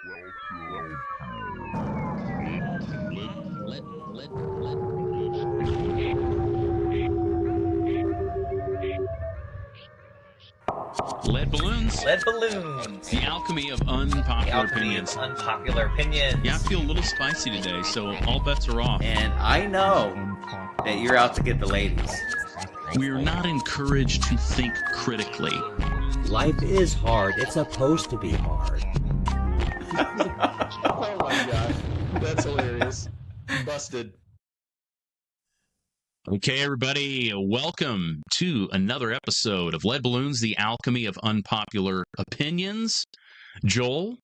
Lead balloons. Lead balloons. The alchemy of unpopular opinions. Unpopular opinions. Yeah, I feel a little spicy today, so all bets are off. And I know that you're out to get the ladies. We are not encouraged to think critically. Life is hard. It's supposed to be hard. Oh my god. That's hilarious. Busted. Okay, everybody, welcome to another episode of Lead Balloons, the alchemy of unpopular opinions. Joel,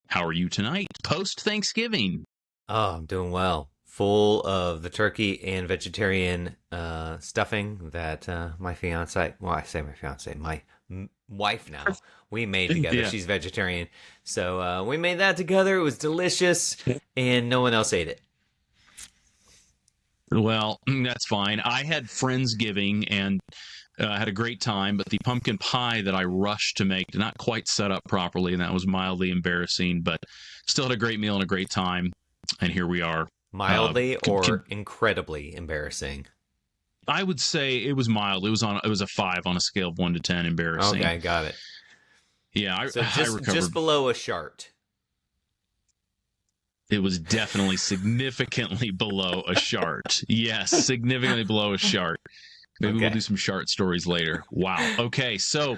how are you tonight? Post-Thanksgiving. Oh, I'm doing well. Full of the turkey and vegetarian stuffing that my fiance, well, I say my fiance, my wife now, we made together. Yeah. She's vegetarian. So we made that together. It was delicious, and no one else ate it. Well, that's fine. I had Friendsgiving and had a great time, but the pumpkin pie that I rushed to make did not quite set up properly, and that was mildly embarrassing, but still had a great meal and a great time, and here we are. Mildly or incredibly embarrassing? I would say it was mild. It was a 5 on a scale of 1 to 10 embarrassing. Okay, got it. Yeah, I recovered. Just below a shart. It was definitely significantly below a shart. Yes, significantly below a shart. Maybe we'll do some shart stories later. Wow. Okay, so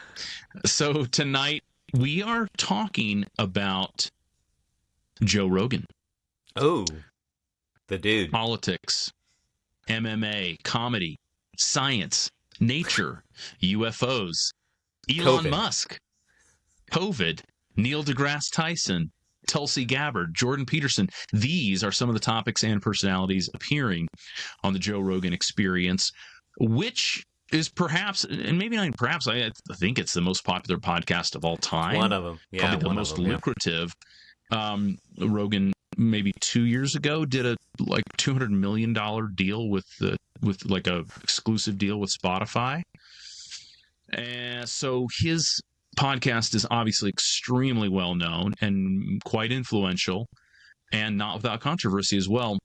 tonight we are talking about Joe Rogan. Oh, the dude. Politics, MMA, comedy, science, nature, UFOs, Elon Musk, COVID, Neil deGrasse Tyson, Tulsi Gabbard, Jordan Peterson. These are some of the topics and personalities appearing on the Joe Rogan Experience, which is perhaps, and maybe not even perhaps, I think it's the most popular podcast of all time. One of them. Yeah, probably the most lucrative. Rogan, maybe 2 years ago, did a like $200 million deal with like a exclusive deal with Spotify. And so his podcast is obviously extremely well known and quite influential, and not without controversy as well.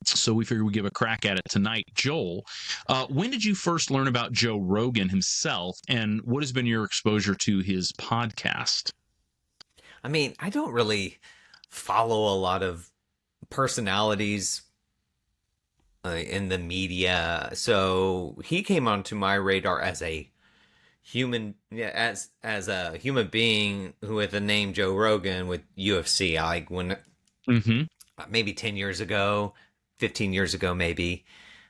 So we figured we'd give a crack at it tonight. Joel, when did you first learn about Joe Rogan himself, and what has been your exposure to his podcast? I mean, I don't really follow a lot of personalities in the media, so he came onto my radar as a human, as a human being with the name Joe Rogan with UFC. Like when maybe 10 years ago, 15 years ago, maybe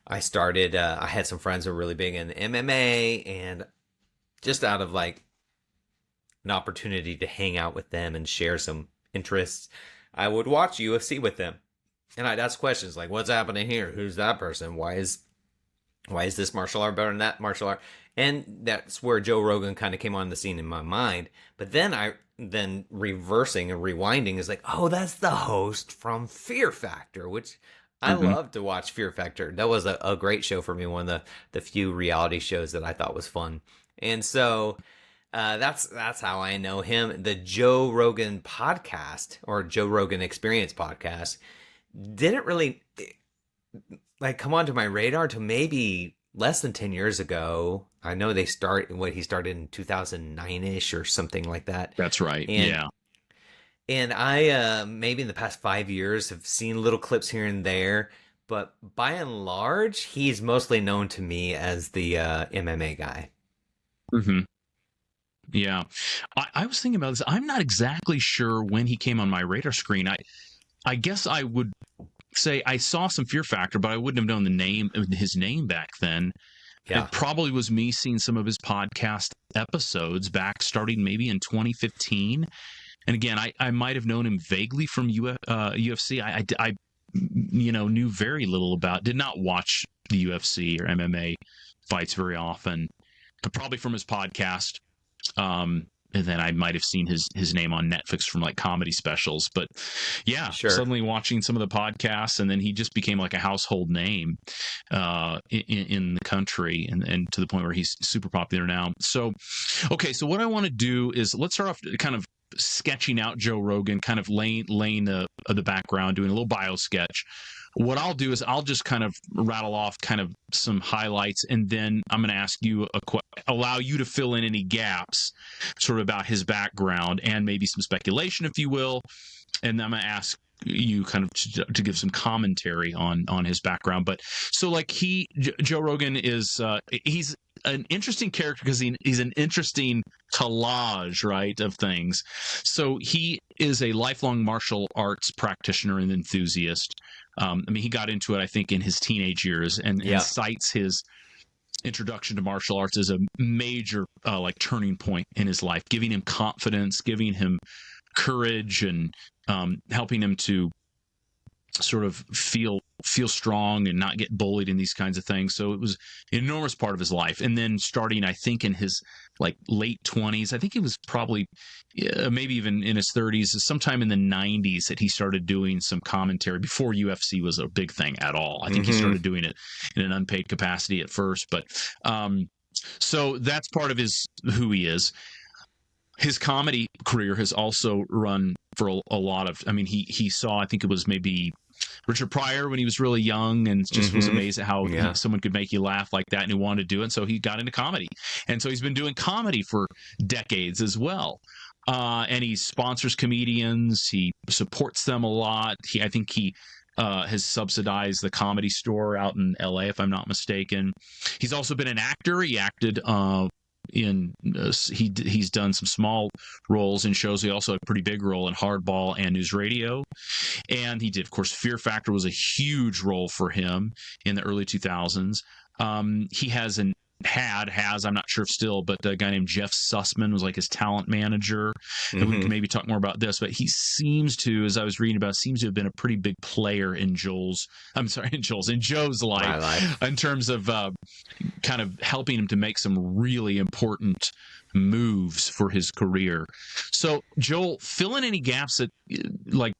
I started. I had some friends who were really big in MMA, and just out of like an opportunity to hang out with them and share some interests, I would watch UFC with them, and I'd ask questions like, "What's happening here? Who's that person? Why is this martial art better than that martial art?" And that's where Joe Rogan kind of came on the scene in my mind. But then reversing and rewinding is like, oh, that's the host from Fear Factor, which I love to watch Fear Factor. That was a great show for me, one of the few reality shows that I thought was fun. And so that's how I know him. The Joe Rogan podcast, or Joe Rogan Experience podcast, didn't really like come onto my radar till maybe less than 10 years ago. I know he started in 2009-ish or something like that. That's right. Yeah. And I maybe in the past 5 years have seen little clips here and there, but by and large, he's mostly known to me as the MMA guy. Mm-hmm. Yeah. I was thinking about this. I'm not exactly sure when he came on my radar screen. I guess I would say I saw some Fear Factor, but I wouldn't have known his name back then. Yeah. It probably was me seeing some of his podcast episodes back starting maybe in 2015. And again, I might have known him vaguely from UFC. I knew very little about, did not watch the UFC or MMA fights very often, but probably from his podcast. And then I might have seen his name on Netflix from like comedy specials. But yeah, suddenly watching some of the podcasts, and then he just became like a household name in the country, and to the point where he's super popular now. So, okay, so what I want to do is let's start off kind of sketching out Joe Rogan, kind of laying the background, doing a little bio sketch. What I'll do is I'll just kind of rattle off kind of some highlights, and then I'm going to ask you allow you to fill in any gaps, sort of about his background and maybe some speculation, if you will. And I'm going to ask you kind of to give some commentary on his background. But so like Joe Rogan is he's an interesting character because he's an interesting collage, right, of things. So he is a lifelong martial arts practitioner and enthusiast. I mean, he got into it, I think, in his teenage years, and cites his introduction to martial arts as a major like turning point in his life, giving him confidence, giving him courage, and helping him to sort of feel strong and not get bullied in these kinds of things. So it was an enormous part of his life. And then starting, I think, in his like late 20s, I think he was probably maybe even in his 30s, sometime in the 90s, that he started doing some commentary before UFC was a big thing at all. I think he started doing it in an unpaid capacity at first. But so that's part of who he is. His comedy career has also run for a lot of, I mean, he saw, I think it was maybe Richard Pryor when he was really young, and just was amazed at how someone could make you laugh like that, and he wanted to do it. And so he got into comedy. And so he's been doing comedy for decades as well. And he sponsors comedians. He supports them a lot. I think he has subsidized the Comedy Store out in LA, if I'm not mistaken. He's also been an actor. He acted he's done some small roles in shows. He also had a pretty big role in Hardball and News Radio, and he did, of course, Fear Factor was a huge role for him in the early 2000s. He has I'm not sure if still, but a guy named Jeff Sussman was like his talent manager, and we can maybe talk more about this. But he seems to, as I was reading about, seems to have been a pretty big player in Joe's life in terms of kind of helping him to make some really important moves for his career. So Joel, fill in any gaps that like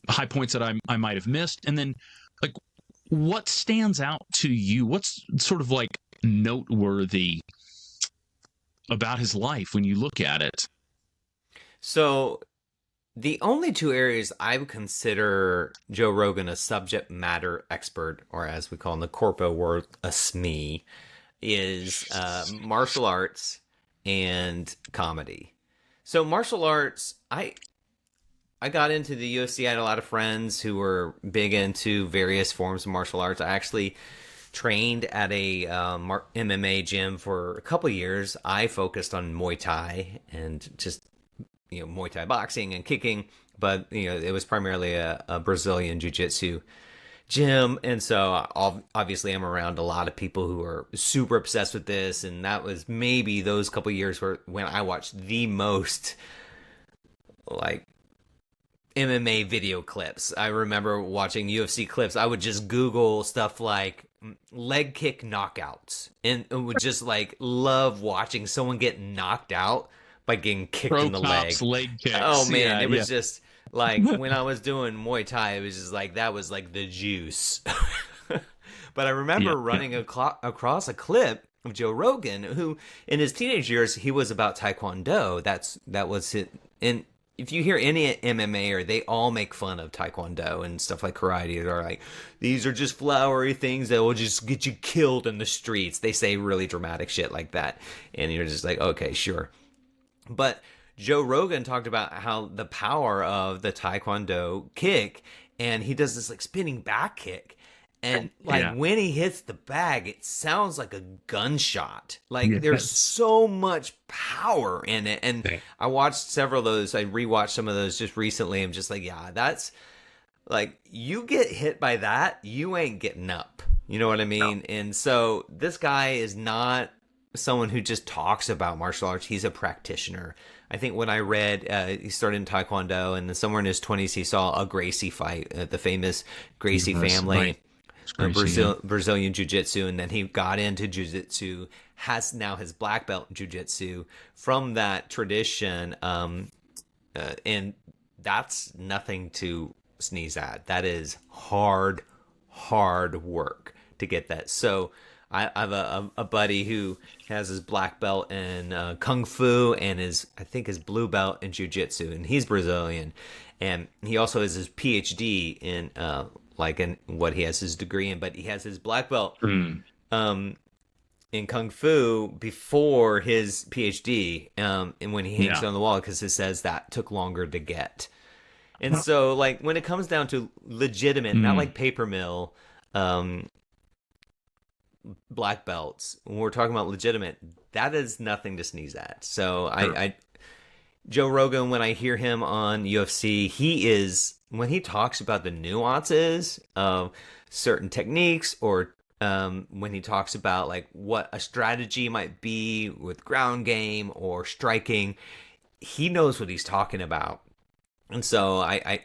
high points that I might have missed, and then like what stands out to you? What's sort of like noteworthy about his life when you look at it? So the only two areas I would consider Joe Rogan a subject matter expert, or as we call in the corpo world, a SME, is martial arts and comedy. So martial arts, I got into the UFC. I had a lot of friends who were big into various forms of martial arts. I actually trained at a MMA gym for a couple of years. I focused on Muay Thai and just, Muay Thai boxing and kicking, but, it was primarily a Brazilian Jiu-Jitsu gym. And so obviously I'm around a lot of people who are super obsessed with this. And that was maybe those couple of years when I watched the most like MMA video clips. I remember watching UFC clips. I would just Google stuff like leg kick knockouts, and would just like love watching someone get knocked out by getting kicked in the leg kicks. Oh man, it was just like when I was doing Muay Thai, it was just like that was like the juice. But I remember running across a clip of Joe Rogan, who in his teenage years he was about Taekwondo. That was it. And if you hear any MMA, they all make fun of Taekwondo and stuff like karate. They're like, these are just flowery things that will just get you killed in the streets. They say really dramatic shit like that. And you're just like, okay, sure. But Joe Rogan talked about how the power of the Taekwondo kick, and he does this like spinning back kick. And like when he hits the bag, it sounds like a gunshot. Like there's so much power in it. And I watched several of those. I rewatched some of those just recently. I'm just like, that's like, you get hit by that, you ain't getting up. You know what I mean? No. And so this guy is not someone who just talks about martial arts. He's a practitioner. I think when I read, he started in Taekwondo, and then somewhere in his 20s, he saw a Gracie fight, the famous Gracie family. Right. Brazilian Jiu-Jitsu, and then he got into Jiu-Jitsu, has now his black belt in Jiu-Jitsu from that tradition, and that's nothing to sneeze at. That is hard work to get that. So I have a buddy who has his black belt in kung fu and I think his blue belt in jiu-jitsu, and he's Brazilian, and he also has his PhD in in what he has his degree in, but he has his black belt in kung fu before his PhD, and when he hangs it on the wall, because it says that took longer to get. And so, like, when it comes down to legitimate, not like paper mill, black belts, when we're talking about legitimate, that is nothing to sneeze at. So I Joe Rogan, when I hear him on UFC, when he talks about the nuances of certain techniques, or when he talks about like what a strategy might be with ground game or striking, he knows what he's talking about. And so I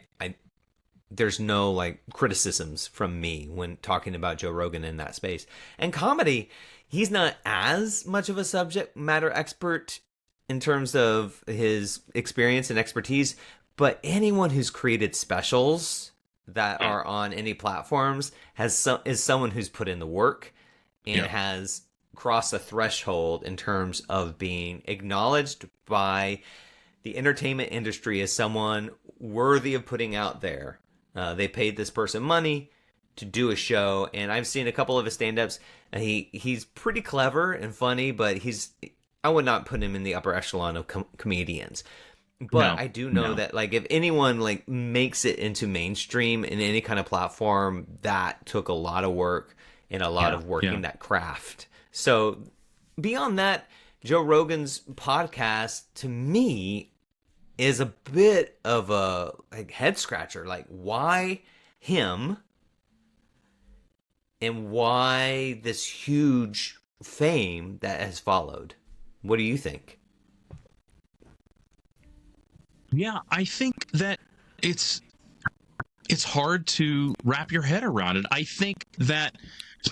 there's no like criticisms from me when talking about Joe Rogan in that space. And comedy, he's not as much of a subject matter expert in terms of his experience and expertise, but anyone who's created specials that are on any platforms is someone who's put in the work and has crossed a threshold in terms of being acknowledged by the entertainment industry as someone worthy of putting out there. They paid this person money to do a show, and I've seen a couple of his stand-ups, and he's pretty clever and funny, but I would not put him in the upper echelon of comedians. But I do know that, like, if anyone like makes it into mainstream in any kind of platform, that took a lot of work and a lot of working that craft. So beyond that, Joe Rogan's podcast to me is a bit of a like head scratcher. Like, why him, and why this huge fame that has followed? What do you think? Yeah, I think that it's hard to wrap your head around it. I think that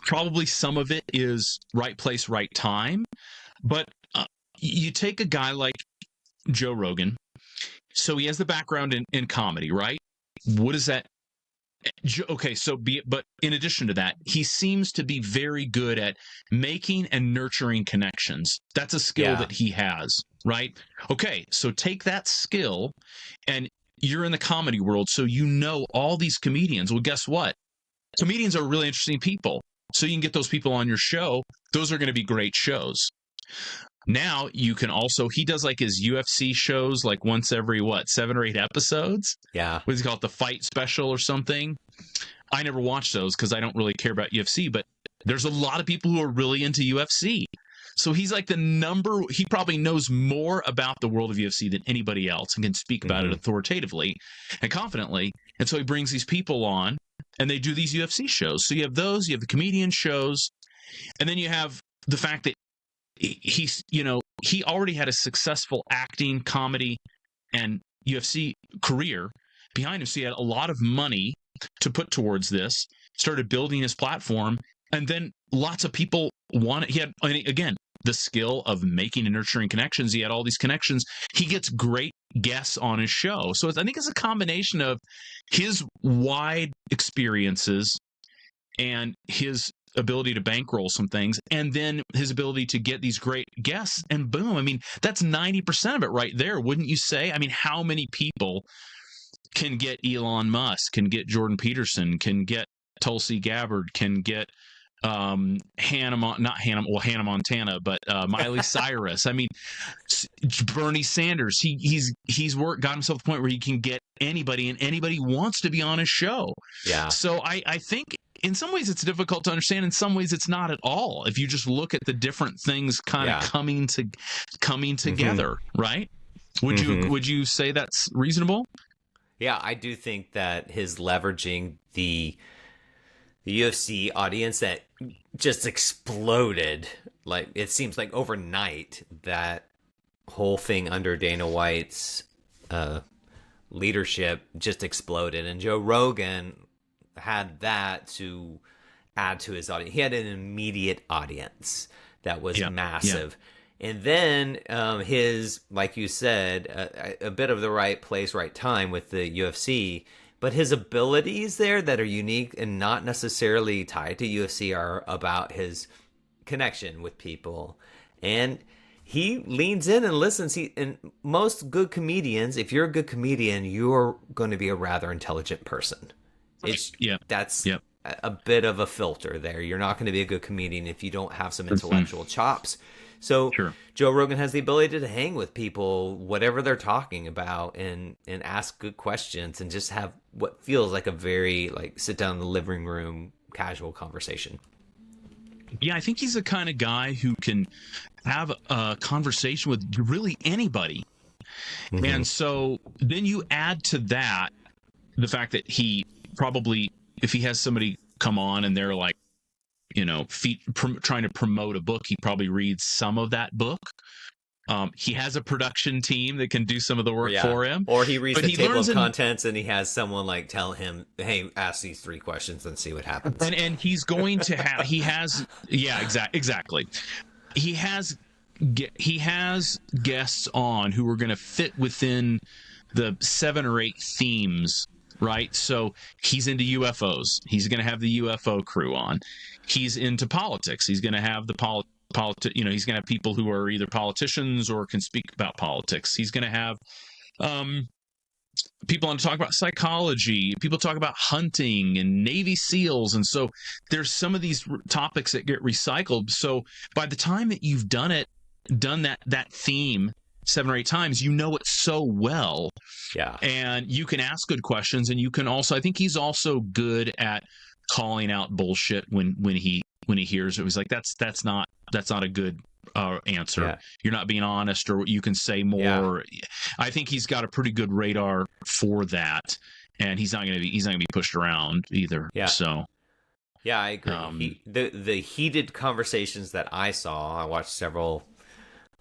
probably some of it is right place, right time. But you take a guy like Joe Rogan, so he has the background in comedy, right? What is that? Okay, but in addition to that, he seems to be very good at making and nurturing connections. That's a skill that he has, right? Okay, so take that skill, and you're in the comedy world, so you know all these comedians. Well, guess what? Comedians are really interesting people. So you can get those people on your show. Those are going to be great shows. Now you can also, he does like his UFC shows like once every 7 or 8 episodes. Yeah. What does he call it? The Fight Special or something. I never watched those because I don't really care about UFC, but there's a lot of people who are really into UFC. So he's like he probably knows more about the world of UFC than anybody else and can speak about it authoritatively and confidently. And so he brings these people on and they do these UFC shows. So you have those, you have the comedian shows, and then you have the fact that he already had a successful acting, comedy, and UFC career behind him. So he had a lot of money to put towards this, started building his platform, and then lots of people wanted. He had, again, the skill of making and nurturing connections. He had all these connections. He gets great guests on his show. So I think it's a combination of his wide experiences and his ability to bankroll some things, and then his ability to get these great guests, and boom, I mean, that's 90% of it right there, wouldn't you say? I mean, how many people can get Elon Musk, can get Jordan Peterson, can get Tulsi Gabbard, can get Hannah Montana, but Miley Cyrus. I mean, Bernie Sanders. He's got himself to the point where he can get anybody, and anybody wants to be on his show. Yeah. So I think in some ways it's difficult to understand. In some ways it's not at all. If you just look at the different things kind of coming together, right? Would you say that's reasonable? Yeah, I do think that his leveraging the UFC audience that just exploded, like it seems like overnight, that whole thing under Dana White's leadership just exploded, and Joe Rogan had that to add to his audience. He had an immediate audience that was massive. And then his, like you said, a bit of the right place, right time with the UFC, but his abilities there that are unique and not necessarily tied to UFC are about his connection with people, and he leans in and listens. And most good comedians, if you're a good comedian, you're going to be a rather intelligent person. That's a bit of a filter there. You're not going to be a good comedian if you don't have some intellectual chops. So Joe Rogan has the ability to hang with people, whatever they're talking about, and ask good questions and just have what feels like a very sit down in the living room casual conversation. Yeah, I think he's the kind of guy who can have a conversation with really anybody. Mm-hmm. And so then you add to that the fact that he probably, if he has somebody come on and they're like, trying to promote a book, he probably reads some of that book. He has a production team that can do some of the work for him. Or he reads the table of contents and he has someone tell him, hey, ask these 3 questions and see what happens. And he's going to have, exactly. He has guests on who are going to fit within the 7 or 8 themes, right? So he's into UFOs. He's going to have the UFO crew on. He's into politics. He's going to have the he's going to have people who are either politicians or can speak about politics. He's going to have people on to talk about psychology. People talk about hunting and Navy SEALs. And so there's some of these topics that get recycled. So by the time that you've done that theme 7 or 8 times, you know it so well. Yeah. And you can ask good questions, and you can also, I think he's also good at calling out bullshit when he hears it. He's like, that's not a good answer. Yeah. You're not being honest, or you can say more. Yeah. I think he's got a pretty good radar for that, and he's not going to be pushed around either. Yeah. So. Yeah, I agree. The heated conversations that I saw, I watched several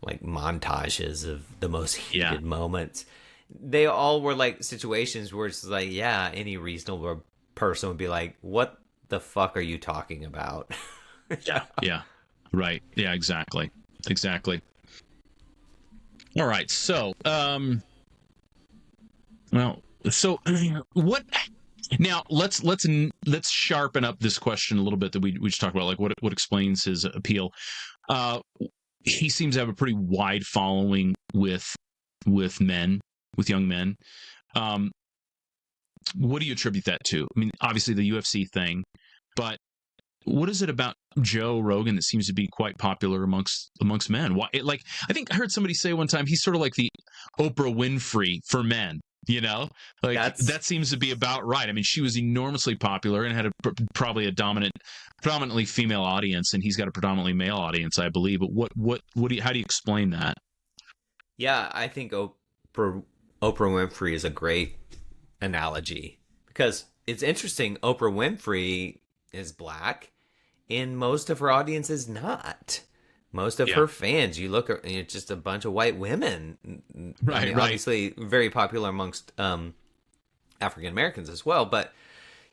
montages of the most heated moments. They all were situations where it's any reasonable person would be like, what the fuck are you talking about? Yeah. Right. Yeah, exactly. All right. So, what now, let's sharpen up this question a little bit that we just talked about, what explains his appeal. He seems to have a pretty wide following with young men. What do you attribute that to? I mean, obviously the UFC thing, but what is it about Joe Rogan that seems to be quite popular amongst men? Why? I think I heard somebody say one time he's sort of like the Oprah Winfrey for men. That seems to be about right. I mean, she was enormously popular and had probably a predominantly female audience, and he's got a predominantly male audience, I believe. But how do you explain that? Yeah, I think Oprah Winfrey is a great analogy, because it's interesting. Oprah Winfrey is black, and most of her audience is not. Most of her fans, you look at, it's just a bunch of white women. Right. Obviously very popular amongst African Americans as well. But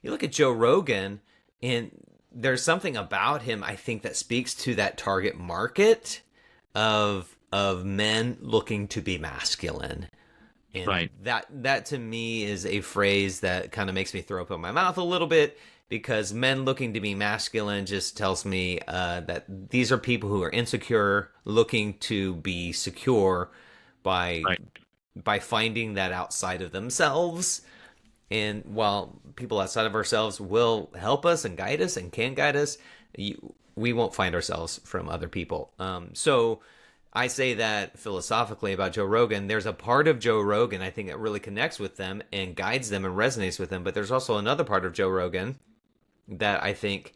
you look at Joe Rogan, and there's something about him, I think, that speaks to that target market of men looking to be masculine. And that to me is a phrase that kind of makes me throw up in my mouth a little bit, because men looking to be masculine just tells me that these are people who are insecure, looking to be secure by finding that outside of themselves. And while people outside of ourselves will help us and guide us and can guide us, we won't find ourselves from other people. So I say that philosophically about Joe Rogan. There's a part of Joe Rogan, I think, that really connects with them and guides them and resonates with them. But there's also another part of Joe Rogan that I think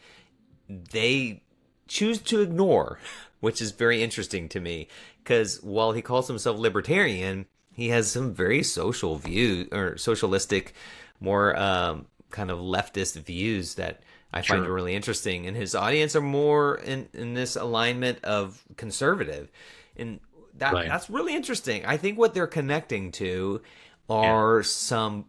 they choose to ignore, which is very interesting to me, because while he calls himself libertarian, he has some very social views, or socialistic, more kind of leftist views that I find really interesting. And his audience are more in this alignment of conservative. And that's really interesting. I think what they're connecting to are some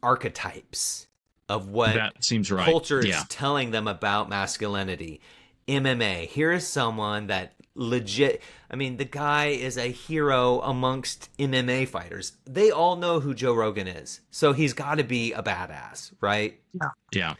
archetypes of what that seems right. culture is telling them about masculinity. MMA. Here is someone that legit, I mean, the guy is a hero amongst MMA fighters. They all know who Joe Rogan is. So he's got to be a badass, right? Yeah.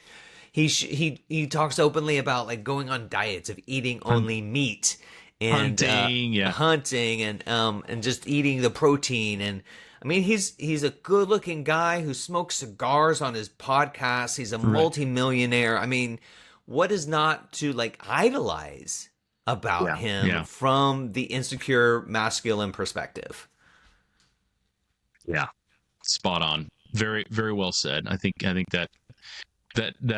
he talks openly about like going on diets of eating only meat and hunting and just eating the protein. And I mean, he's a good looking guy who smokes cigars on his podcast. He's a multimillionaire. I mean, what is not to like idolize about him from the insecure masculine perspective? Yeah, spot on. Very, very well said. I think that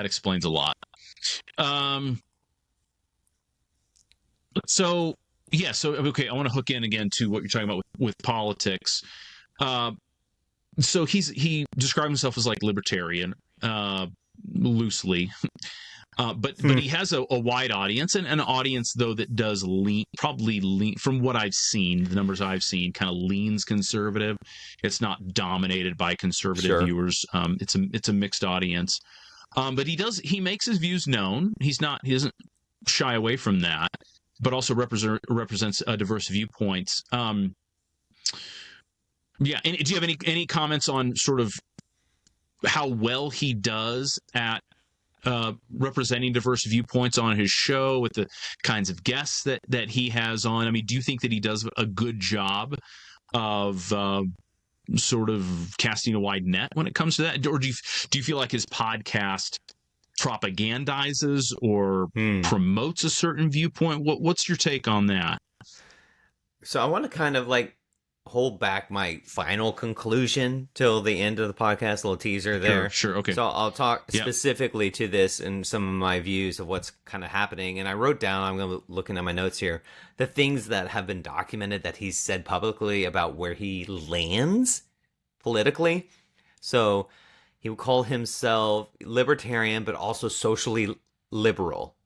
explains a lot. So okay, I want to hook in again to what you're talking about with politics. So he describes himself as like libertarian, loosely. But he has a wide audience, and an audience though that does lean from what I've seen, the numbers I've seen, kind of leans conservative. It's not dominated by conservative viewers. It's a mixed audience. But he makes his views known. He doesn't shy away from that, but also represents diverse viewpoints. And do you have any comments on sort of how well he does at representing diverse viewpoints on his show with the kinds of guests that he has on? I mean, do you think that he does a good job of sort of casting a wide net when it comes to that? Or do you feel like his podcast propagandizes or promotes a certain viewpoint? What's your take on that? So I want to kind of like hold back my final conclusion till the end of the podcast, a little teaser there. Sure, okay. So I'll talk specifically to this and some of my views of what's kind of happening. And I wrote down, I'm going to looking at my notes here, the things that have been documented that he's said publicly about where he lands politically. So he would call himself libertarian, but also socially liberal.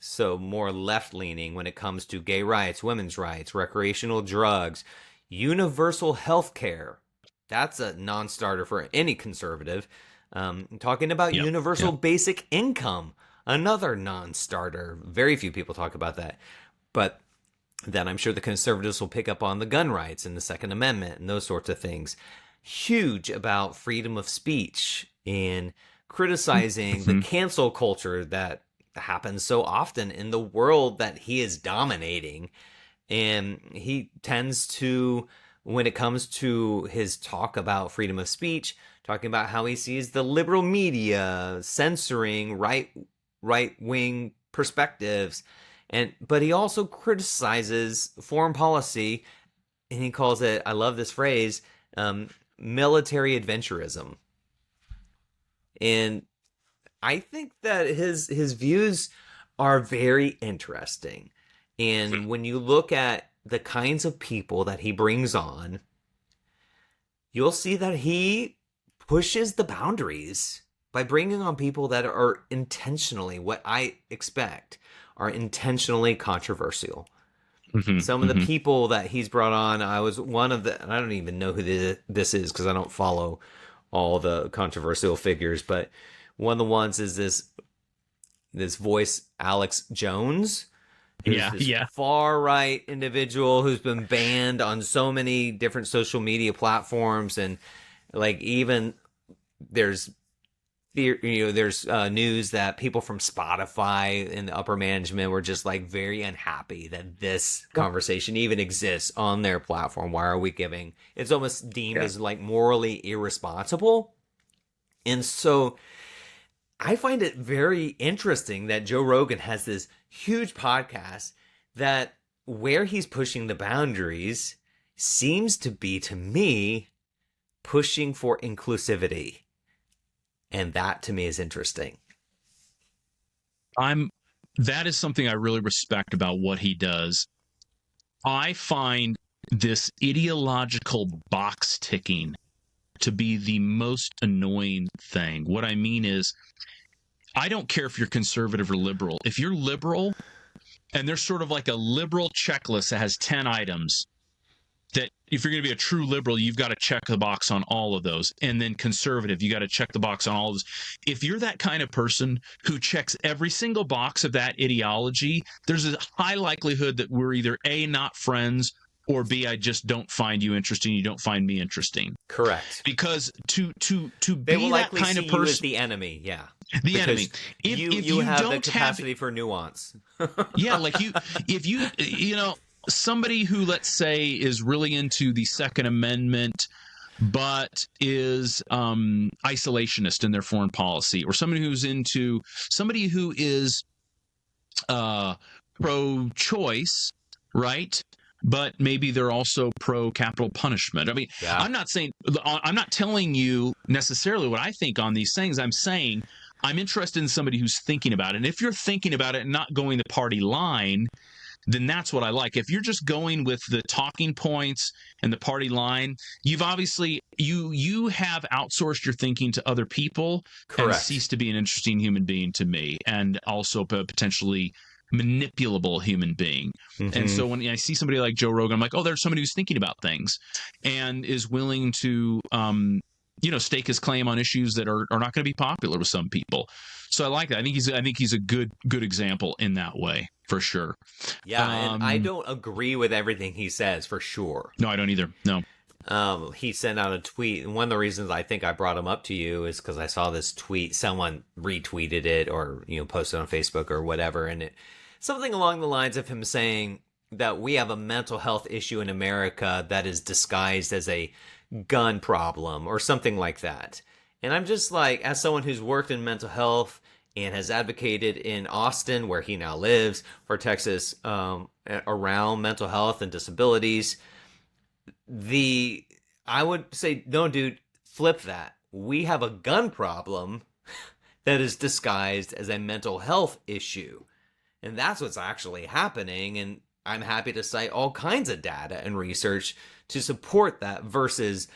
So more left-leaning when it comes to gay rights, women's rights, recreational drugs, universal health care. That's a non-starter for any conservative. Talking about universal basic income, another non-starter. Very few people talk about that. But then I'm sure the conservatives will pick up on the gun rights and the Second Amendment and those sorts of things. Huge about freedom of speech and criticizing the cancel culture that happens so often in the world that he is dominating. And he tends to, when it comes to his talk about freedom of speech, talking about how he sees the liberal media censoring right-wing perspectives, but he also criticizes foreign policy, and he calls it, I love this phrase, military adventurism. And I think that his views are very interesting. And when you look at the kinds of people that he brings on, you'll see that he pushes the boundaries by bringing on people that are intentionally, what I expect, are intentionally controversial. Some of the people that he's brought on, I was one of the, and I don't even know who this is because I don't follow all the controversial figures, but one of the ones is this voice, Alex Jones. Far right individual who's been banned on so many different social media platforms, and like even there's news that people from Spotify and the upper management were just like very unhappy that this conversation even exists on their platform. Why are we giving? It's almost deemed as like morally irresponsible, and so I find it very interesting that Joe Rogan has this huge podcast that where he's pushing the boundaries seems to be, to me, pushing for inclusivity. And that to me is interesting. That is something I really respect about what he does. I find this ideological box ticking to be the most annoying thing. What I mean is, I don't care if you're conservative or liberal. If you're liberal, and there's sort of like a liberal checklist that has 10 items, that if you're going to be a true liberal, you've got to check the box on all of those. And then conservative, you got to check the box on all of those. If you're that kind of person who checks every single box of that ideology, there's a high likelihood that we're either A, not friends, or B, I just don't find you interesting. You don't find me interesting. Correct. Because to they be will that likely kind see of person, you as the enemy. Yeah. The because enemy. If you you have the don't have, capacity for nuance. yeah, like if you know, somebody who, let's say, is really into the Second Amendment, but is isolationist in their foreign policy, or somebody who is pro-choice, right? But maybe they're also pro-capital punishment. I mean, Yeah. I'm not telling you necessarily what I think on these things. I'm saying I'm interested in somebody who's thinking about it. And if you're thinking about it and not going the party line, then that's what I like. If you're just going with the talking points and the party line, you've obviously you have outsourced your thinking to other people and Correct. ceased to be an interesting human being to me, and also a potentially manipulable human being. And so when I see somebody like Joe Rogan, I'm like, oh, there's somebody who's thinking about things and is willing to stake his claim on issues that are not going to be popular with some people. So I like that. I think he's a good example in that way, for sure. Yeah, and I don't agree with everything he says, for sure. No, I don't either. No. He sent out a tweet, and one of the reasons I think I brought him up to you is because I saw this tweet. Someone retweeted it, or posted on Facebook or whatever, and something along the lines of him saying that we have a mental health issue in America that is disguised as a gun problem or something like that. And I'm just like, as someone who's worked in mental health and has advocated in Austin, where he now lives, for Texas, around mental health and disabilities, I would say, no, dude, flip that. We have a gun problem that is disguised as a mental health issue. And that's what's actually happening. And I'm happy to cite all kinds of data and research to support that, versus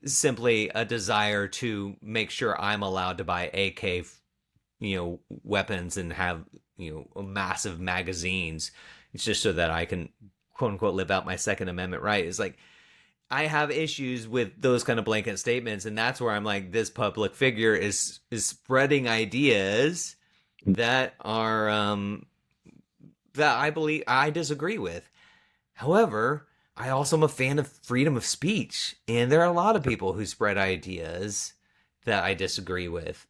simply a desire to make sure I'm allowed to buy AK, weapons and have, massive magazines. It's just so that I can, quote unquote, live out my Second Amendment right. It's like, I have issues with those kind of blanket statements. And that's where I'm like, this public figure is spreading ideas that are, that I believe I disagree with. However, I also am a fan of freedom of speech, and there are a lot of people who spread ideas that I disagree with.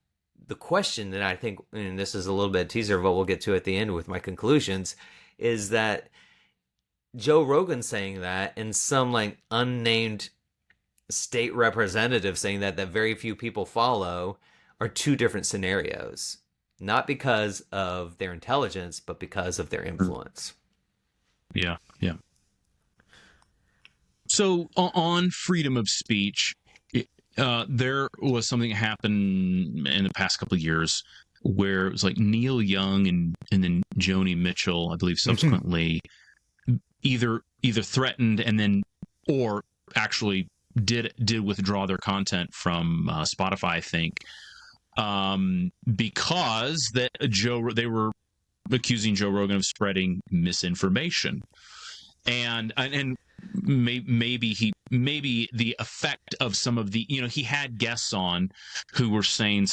The question that I think, and this is a little bit of teaser of what we'll get to at the end with my conclusions, is that Joe Rogan saying that, and some like unnamed state representative saying that very few people follow, are two different scenarios. Not because of their intelligence, but because of their influence. Yeah. So on freedom of speech, there was something that happened in the past couple of years where it was like Neil Young and then Joni Mitchell, I believe, subsequently either threatened and then, or actually did withdraw their content from Spotify, I think, because they were accusing Joe Rogan of spreading misinformation, and maybe the effect of some of the, he had guests on who were saying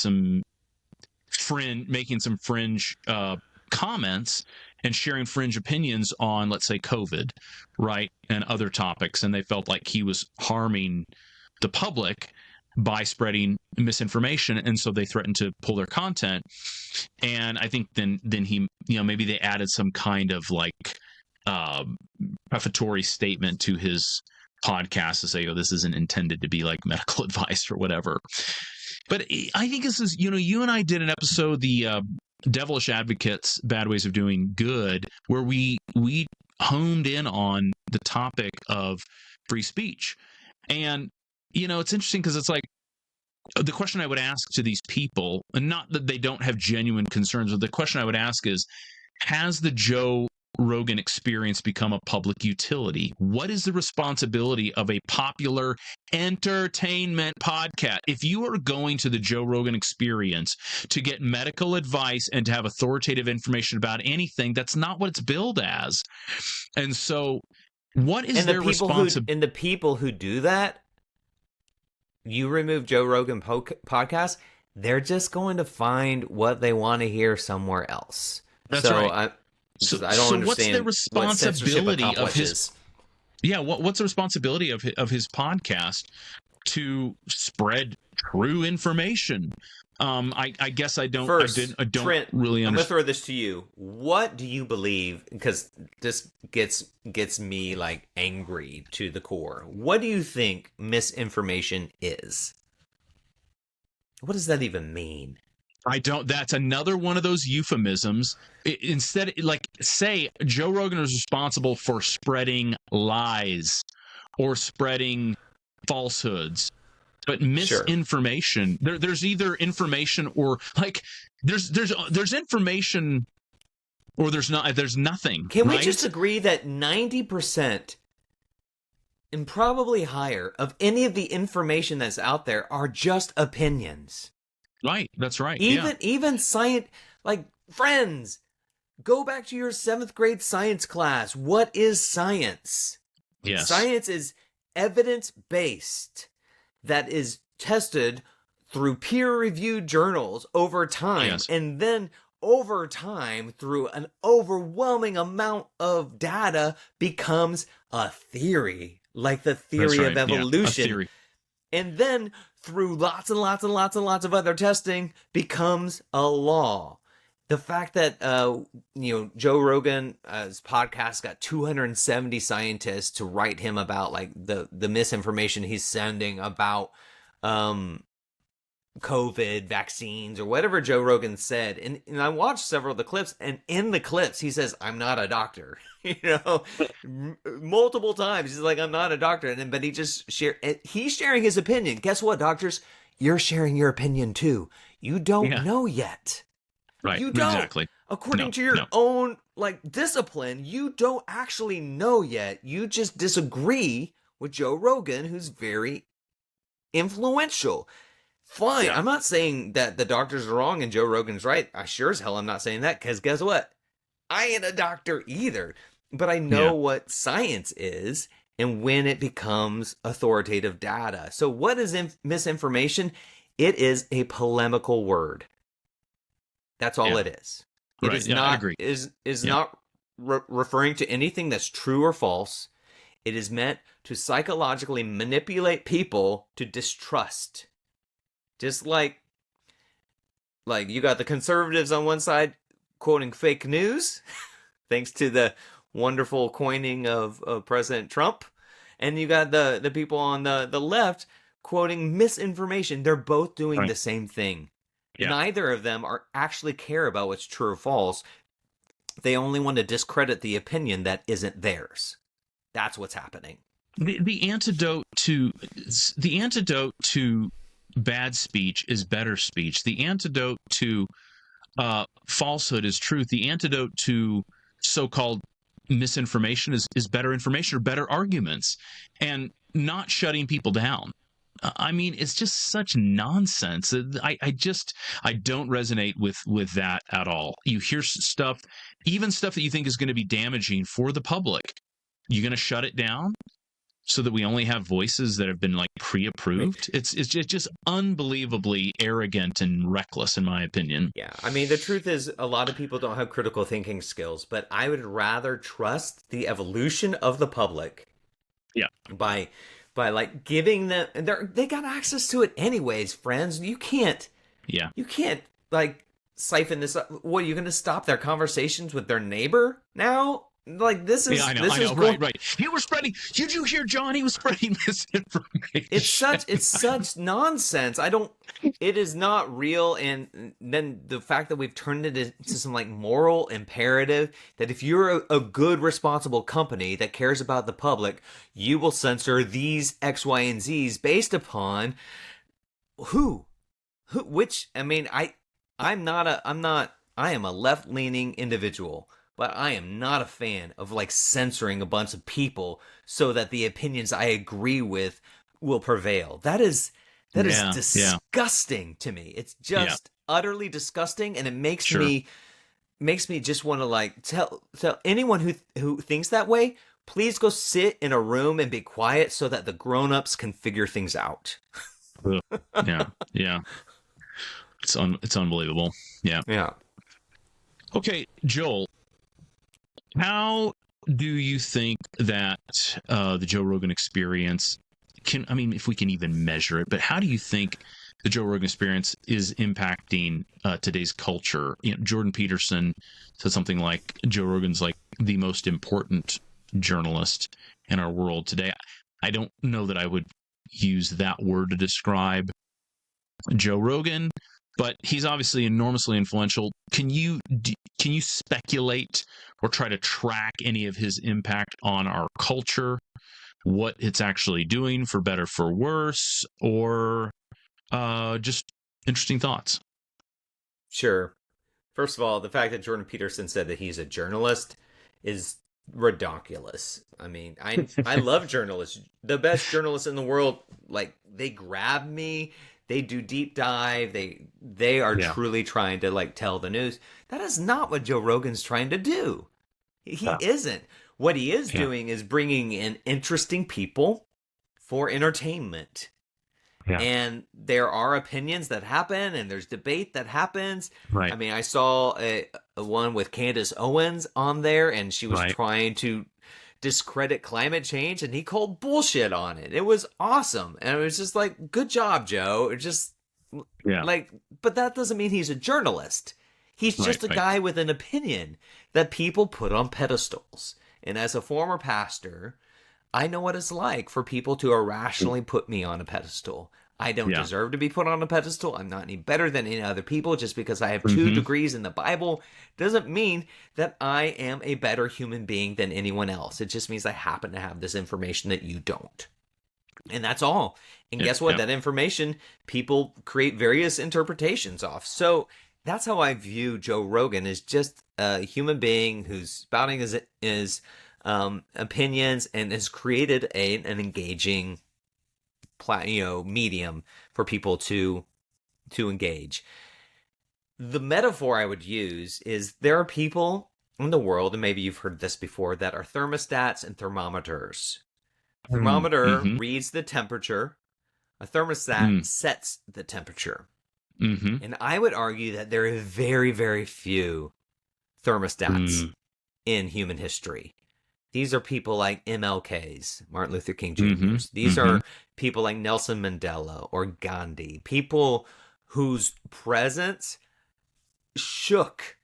making some fringe comments and sharing fringe opinions on, let's say, COVID, right, and other topics, and they felt like he was harming the public by spreading misinformation, and so they threatened to pull their content. And I think then he, maybe they added some kind of like prefatory statement to his podcast to say, this isn't intended to be like medical advice or whatever. But I think this is, you and I did an episode, the Devilish Advocates, Bad Ways of Doing Good, where we honed in on the topic of free speech. And it's interesting because it's like the question I would ask to these people, and not that they don't have genuine concerns, but the question I would ask is, has the Joe Rogan experience become a public utility? What is the responsibility of a popular entertainment podcast? If you are going to the Joe Rogan experience to get medical advice and to have authoritative information about anything, that's not what it's billed as. And so what is their responsibility? And the people who do that, you remove Joe Rogan podcast, they're just going to find what they want to hear somewhere else. That's right. I don't understand what's the responsibility of his? Yeah, what's the responsibility of his podcast to spread true information, I guess I don't. First, I don't Trent, really I'm going to understand. throw this to you. What do you believe? Because this gets me like angry to the core. What do you think misinformation is? What does that even mean? I don't. That's another one of those euphemisms. Instead, like, say Joe Rogan is responsible for spreading lies or spreading falsehoods. But Sure. misinformation, there's either information or like there's information or there's nothing. Can we right? just agree that 90% and probably higher of any of the information that's out there are just opinions? Right. That's right. Even science, like, friends, go back to your 7th grade science class. What is science? Yes. Science is evidence-based that is tested through peer-reviewed journals over time. Yes. And then over time, through an overwhelming amount of data, becomes a theory, like the theory That's of right. evolution. Yeah, a theory. And then through lots and lots and lots and lots of other testing becomes a law. The fact that Joe Rogan's podcast got 270 scientists to write him about like the misinformation he's sending about COVID vaccines or whatever Joe Rogan said. And I watched several of the clips, and in the clips he says, "I'm not a doctor." Multiple times he's like, "I'm not a doctor," but he just he's sharing his opinion. Guess what, doctors? You're sharing your opinion too. You don't know yet. Right. You don't. Exactly. According to your own like discipline, you don't actually know yet. You just disagree with Joe Rogan, who's very influential. Fine. I'm not saying that the doctors are wrong and Joe Rogan's right. I sure as hell I'm not saying that, because guess what? I ain't a doctor either. But I know what science is and when it becomes authoritative data. So what is misinformation? It is a polemical word. That's all it is. It is not, I agree. is not referring to anything that's true or false. It is meant to psychologically manipulate people to distrust. Just like you got the conservatives on one side quoting fake news, thanks to the wonderful coining of President Trump, and you got the people on the left quoting misinformation. They're both doing the same thing. Yeah. Neither of them actually care about what's true or false. They only want to discredit the opinion that isn't theirs. That's what's happening. The antidote to bad speech is better speech. The antidote to falsehood is truth. The antidote to so-called misinformation is better information or better arguments, and not shutting people down. I mean, it's just such nonsense. I don't resonate with that at all. You hear stuff, even stuff that you think is going to be damaging for the public. You're going to shut it down so that we only have voices that have been like pre-approved. It's just unbelievably arrogant and reckless, in my opinion. Yeah, I mean, the truth is, a lot of people don't have critical thinking skills, but I would rather trust the evolution of the public. Yeah. By like giving them, they got access to it anyways, friends. You can't like siphon this up. What, are you going to stop their conversations with their neighbor now? Like, this is, I know. Right. He was spreading, did you hear John? He was spreading misinformation. It's such nonsense. It is not real. And then the fact that we've turned it into some like moral imperative that if you're a good, responsible company that cares about the public, you will censor these X, Y, and Z's based upon which, I mean, I am a left-leaning individual. But I am not a fan of like censoring a bunch of people so that the opinions I agree with will prevail. That is disgusting to me. It's just utterly disgusting, and it makes me just want to like tell anyone who thinks that way, please go sit in a room and be quiet so that the grown-ups can figure things out. Yeah. It's unbelievable. Yeah. Okay, Joel. How do you think that the Joe Rogan experience if we can even measure it, but how do you think the Joe Rogan Experience is impacting today's culture. Jordan Peterson said something like Joe Rogan's like the most important journalist in our world today. I don't know that I would use that word to describe Joe Rogan, but he's obviously enormously influential. Can you speculate or try to track any of his impact on our culture? What it's actually doing, for better, for worse, or just interesting thoughts? Sure. First of all, the fact that Jordan Peterson said that he's a journalist is redonkulous. I mean, I love journalists. The best journalists in the world, like, they grab me, they do deep dive, they are truly trying to like tell the news. That is not what Joe Rogan's trying to do. He isn't. What he is doing is bringing in interesting people for entertainment. Yeah. And there are opinions that happen, and there's debate that happens. Right. I mean, I saw a one with Candace Owens on there, and she was trying to discredit climate change, and he called bullshit on it. It was awesome. And it was just like, good job, Joe. It just like, but that doesn't mean he's a journalist. He's just a guy with an opinion that people put on pedestals. And as a former pastor, I know what it's like for people to irrationally put me on a pedestal. I don't deserve to be put on a pedestal. I'm not any better than any other people. Just because I have 2 degrees in the Bible doesn't mean that I am a better human being than anyone else. It just means I happen to have this information that you don't. And that's all. And guess what? That information, people create various interpretations off. So that's how I view Joe Rogan, as just a human being who's spouting his opinions and has created an engaging medium for people to engage. The metaphor I would use is there are people in the world, and maybe you've heard this before, that are thermostats and thermometers. A thermometer reads the temperature. A thermostat sets the temperature. And I would argue that there are very, very few thermostats in human history. These are people like MLKs, Martin Luther King Jr.'s. These are people like Nelson Mandela or Gandhi, people whose presence shook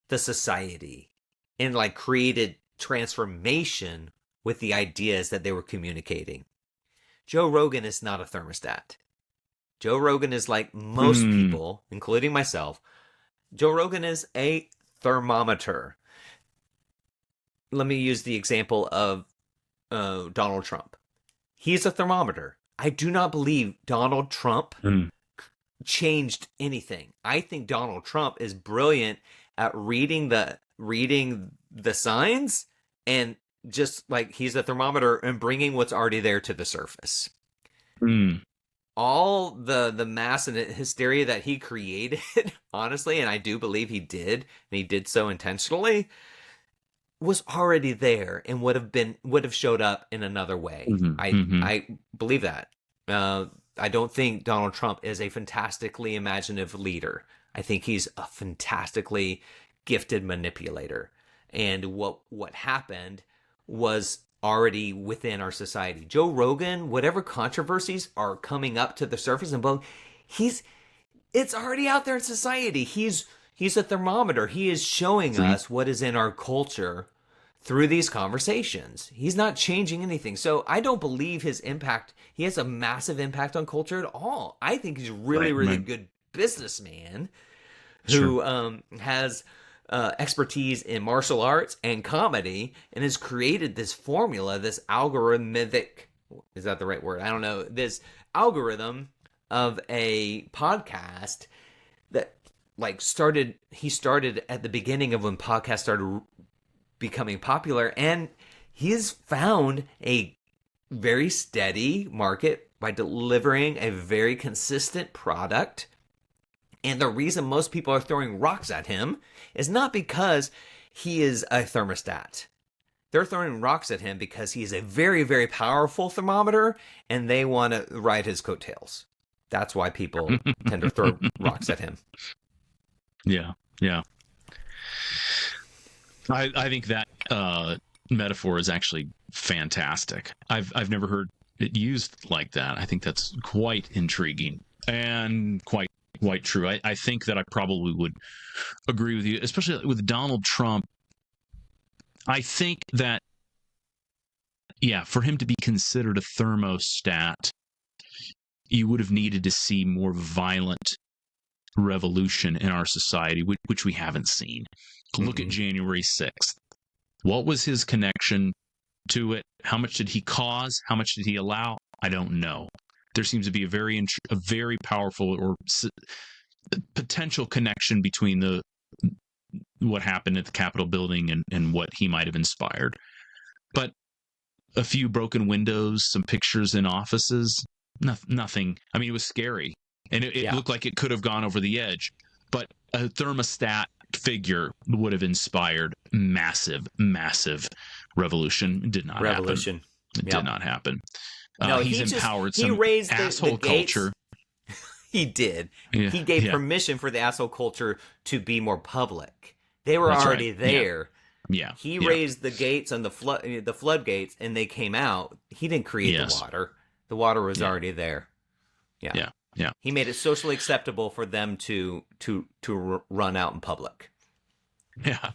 the society and like created transformation with the ideas that they were communicating. Joe Rogan is not a thermostat. Joe Rogan is like most people, including myself. Joe Rogan is a thermometer. Let me use the example of Donald Trump. He's a thermometer. I do not believe Donald Trump changed anything. I think Donald Trump is brilliant at reading the signs, and just like he's a thermometer and bringing what's already there to the surface. All the mass and hysteria that he created, honestly, and I do believe he did, and he did so intentionally, was already there and would have showed up in another way. I believe that. I don't think Donald Trump is a fantastically imaginative leader. I think he's a fantastically gifted manipulator. And what happened was already within our society. Joe Rogan, whatever controversies are coming up to the surface and both, it's already out there in society. He's a thermometer. He is showing us what is in our culture through these conversations. He's not changing anything. So I don't believe his impact. He has a massive impact on culture at all. I think he's a really good businessman who has expertise in martial arts and comedy and has created this formula, this algorithmic, is that the right word? I don't know. This algorithm of a podcast that he started at the beginning of when podcasts started becoming popular, and he's found a very steady market by delivering a very consistent product. And the reason most people are throwing rocks at him is not because he is a thermostat. They're throwing rocks at him because he's a very, very powerful thermometer, and they want to ride his coattails. That's why people tend to throw rocks at him. Yeah. I think that metaphor is actually fantastic. I've never heard it used like that. I think that's quite intriguing. And quite true. I think that I probably would agree with you, especially with Donald Trump. I think that, yeah, for him to be considered a thermostat, you would have needed to see more violent revolution in our society, which we haven't seen. Look at January 6th. What was his connection to it? How much did he cause? How much did he allow? I don't know. There seems to be a very powerful or potential connection between what happened at the Capitol building and what he might have inspired. But a few broken windows, some pictures in offices, nothing. I mean, it was scary. And it looked like it could have gone over the edge. But a thermostat figure would have inspired massive revolution. It did not happen. It did not happen. No, he's empowered some he raised asshole the gates. culture. He did. Yeah, he gave permission for the asshole culture to be more public. They were That's already right. there. Yeah. He raised the gates and the floodgates, and they came out. He didn't create the water. The water was already there. Yeah. He made it socially acceptable for them to run out in public. Yeah.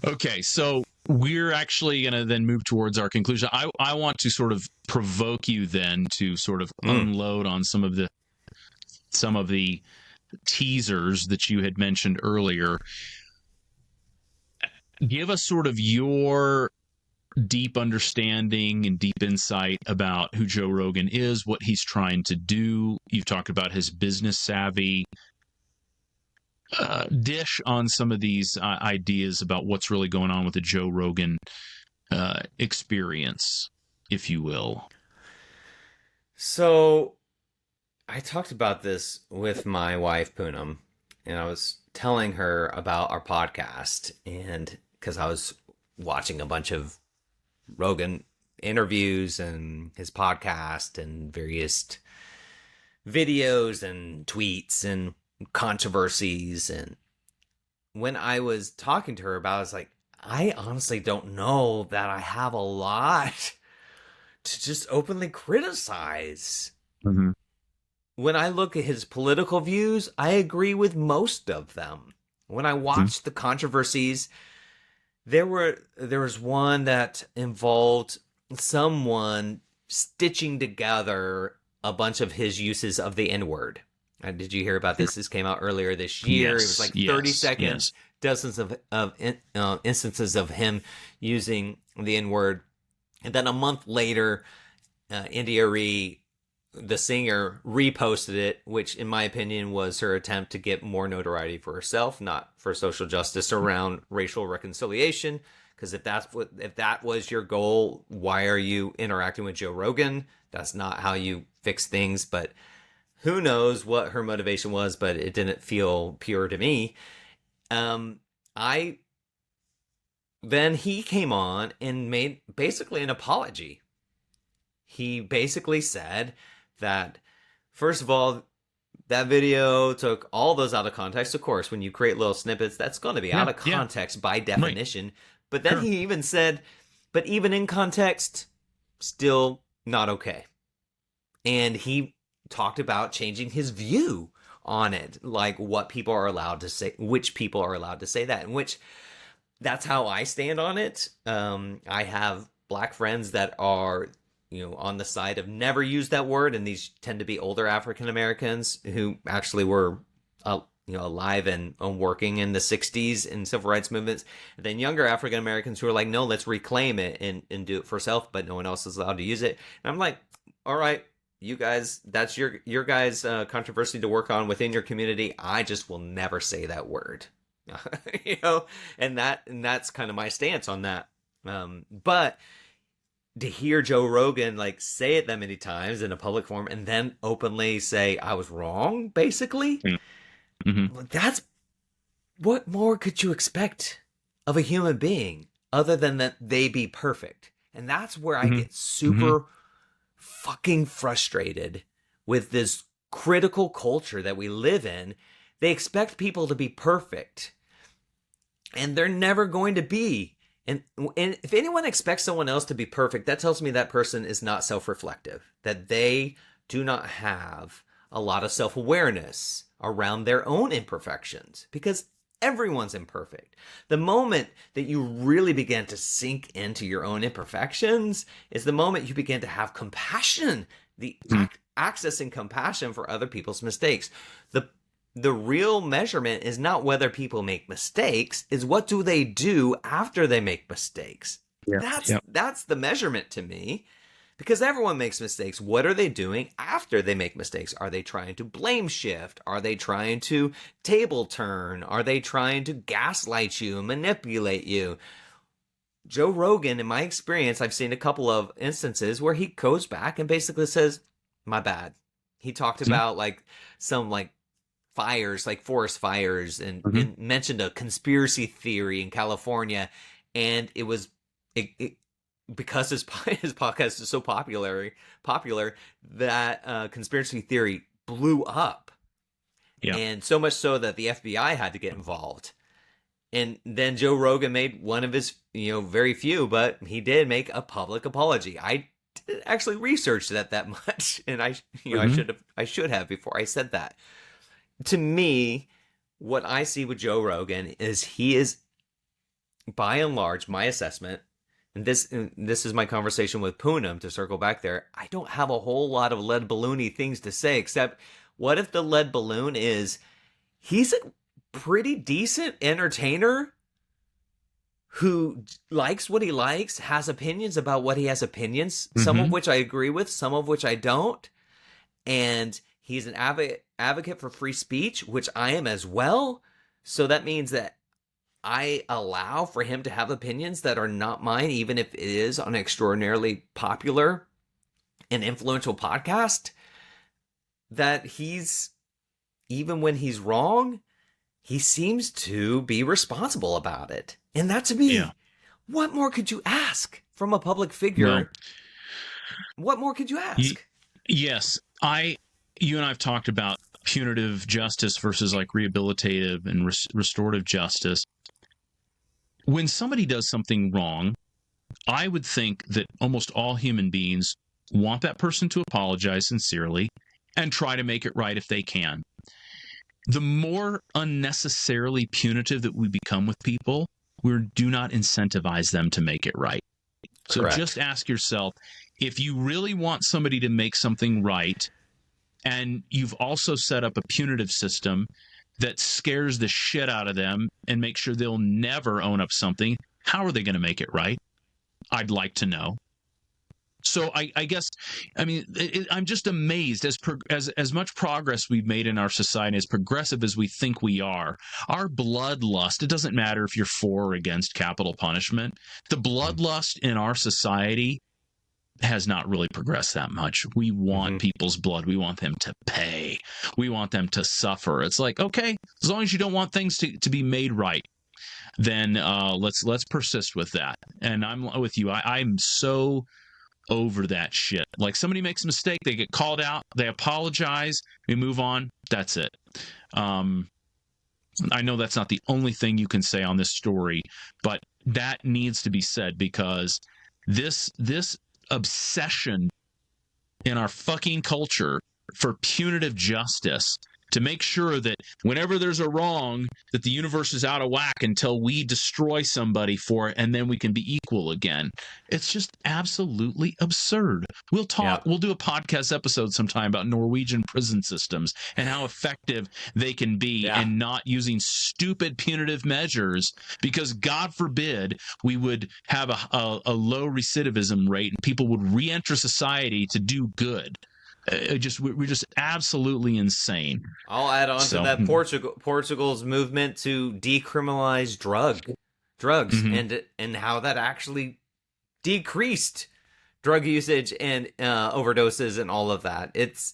Okay, so we're actually going to then move towards our conclusion. I want to sort of provoke you then to sort of unload on some of the teasers that you had mentioned earlier. Give us sort of your deep understanding and deep insight about who Joe Rogan is, what he's trying to do. You've talked about his business savvy. Dish on some of these ideas about what's really going on with the Joe Rogan experience, if you will. So I talked about this with my wife, Poonam, and I was telling her about our podcast, and because I was watching a bunch of Rogan interviews and his podcast and various videos and tweets and controversies, and when I was talking to her about it, I was like, I honestly don't know that I have a lot to just openly criticize. Mm-hmm. When I look at his political views, I agree with most of them. When I watched the controversies, there was one that involved someone stitching together a bunch of his uses of the N-word. Did you hear about this? This came out earlier this year. Yes, it was like 30 seconds, dozens of instances of him using the N-word. And then a month later, India Ree, the singer, reposted it, which in my opinion was her attempt to get more notoriety for herself, not for social justice around racial reconciliation. Because if that was your goal, why are you interacting with Joe Rogan? That's not how you fix things. But who knows what her motivation was, but it didn't feel pure to me. Then he came on and made basically an apology. He basically said that, first of all, that video took all those out of context. Of course, when you create little snippets, that's going to be out of context by definition. Right. But then he even said, but even in context, still not okay. And he talked about changing his view on it, like what people are allowed to say, which people are allowed to say that, and which that's how I stand on it. I have black friends that are, on the side of never use that word, and these tend to be older African Americans who actually were, alive and working in the 60s in civil rights movements. And then younger African Americans who are like, no, let's reclaim it and do it for self, but no one else is allowed to use it. And I'm like, all right, you guys, that's your guys' controversy to work on within your community. I just will never say that word, and that's kind of my stance on that. But to hear Joe Rogan say it that many times in a public forum and then openly say I was wrong, basically, that's what more could you expect of a human being other than that they be perfect? And that's where I get super fucking frustrated with this critical culture that we live in. They expect people to be perfect, and they're never going to be. And if anyone expects someone else to be perfect, that tells me that person is not self-reflective, that they do not have a lot of self-awareness around their own imperfections, because everyone's imperfect. The moment that you really begin to sink into your own imperfections is the moment you begin to have compassion, accessing compassion for other people's mistakes. The real measurement is not whether people make mistakes, is what do they do after they make mistakes. That's the measurement to me. Because everyone makes mistakes. What are they doing after they make mistakes? Are they trying to blame shift? Are they trying to table turn? Are they trying to gaslight you, manipulate you? Joe Rogan, in my experience, I've seen a couple of instances where he goes back and basically says, my bad. He talked about like some like fires, like forest fires, and mentioned a conspiracy theory in California. And it was... because his podcast is so popular that conspiracy theory blew up. Yeah. And so much so that the FBI had to get involved. And then Joe Rogan made one of his, very few, but he did make a public apology. I didn't actually research that much, and I should have before I said that. To me, what I see with Joe Rogan is he is, by and large, my assessment. And this is my conversation with Poonam, to circle back there. I don't have a whole lot of lead balloony things to say, except what if the lead balloon is he's a pretty decent entertainer who likes what he likes, has opinions about what he has opinions, some of which I agree with, some of which I don't. And he's an advocate for free speech, which I am as well. So that means that I allow for him to have opinions that are not mine, even if it is on an extraordinarily popular and influential podcast. That he's, even when he's wrong, he seems to be responsible about it. And that, to me, what more could you ask from a public figure? Well, what more could you ask? Yes. You and I have talked about punitive justice versus like rehabilitative and restorative justice. When somebody does something wrong, I would think that almost all human beings want that person to apologize sincerely and try to make it right if they can. The more unnecessarily punitive that we become with people, we do not incentivize them to make it right. So just ask yourself, if you really want somebody to make something right, and you've also set up a punitive system that scares the shit out of them and makes sure they'll never own up something, how are they going to make it right? I'd like to know. So I guess, I'm just amazed as much progress we've made in our society, as progressive as we think we are, our bloodlust, it doesn't matter if you're for or against capital punishment, the bloodlust in our society has not really progressed that much. We want people's blood. We want them to pay. We want them to suffer. It's like, okay, as long as you don't want things to be made right, then let's persist with that. And I'm with you. I'm so over that shit. Like, somebody makes a mistake, they get called out, they apologize, we move on. That's it. I know that's not the only thing you can say on this story, but that needs to be said, because this obsession in our fucking culture for punitive justice, to make sure that whenever there's a wrong, that the universe is out of whack until we destroy somebody for it, and then we can be equal again. It's just absolutely absurd. We'll do a podcast episode sometime about Norwegian prison systems and how effective they can be, and not using stupid punitive measures, because God forbid we would have a low recidivism rate and people would re-enter society to do good. We're just absolutely insane. I'll add on to that Portugal's movement to decriminalize drugs and how that actually decreased drug usage and overdoses and all of that. It's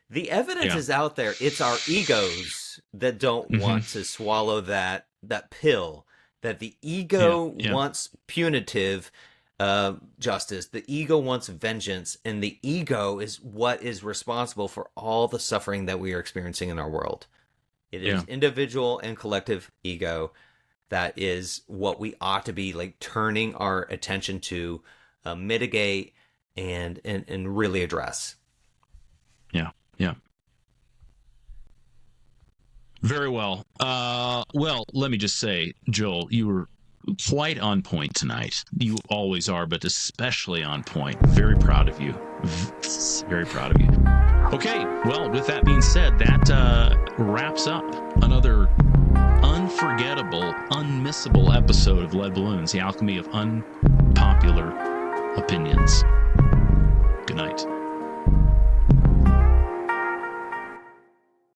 the evidence is out there. It's our egos that don't want to swallow that pill. That the ego wants punitive justice. The ego wants vengeance, and the ego is what is responsible for all the suffering that we are experiencing in our world. It is individual and collective ego that is what we ought to be like turning our attention to, mitigate and really address. Yeah. Yeah. Very well. Well, let me just say, Joel, you were quite on point tonight. You always are, but especially on point. Very proud of you. Very proud of you. Okay, well, with that being said, that wraps up another unforgettable, unmissable episode of Lead Balloons, the alchemy of unpopular opinions. Good night.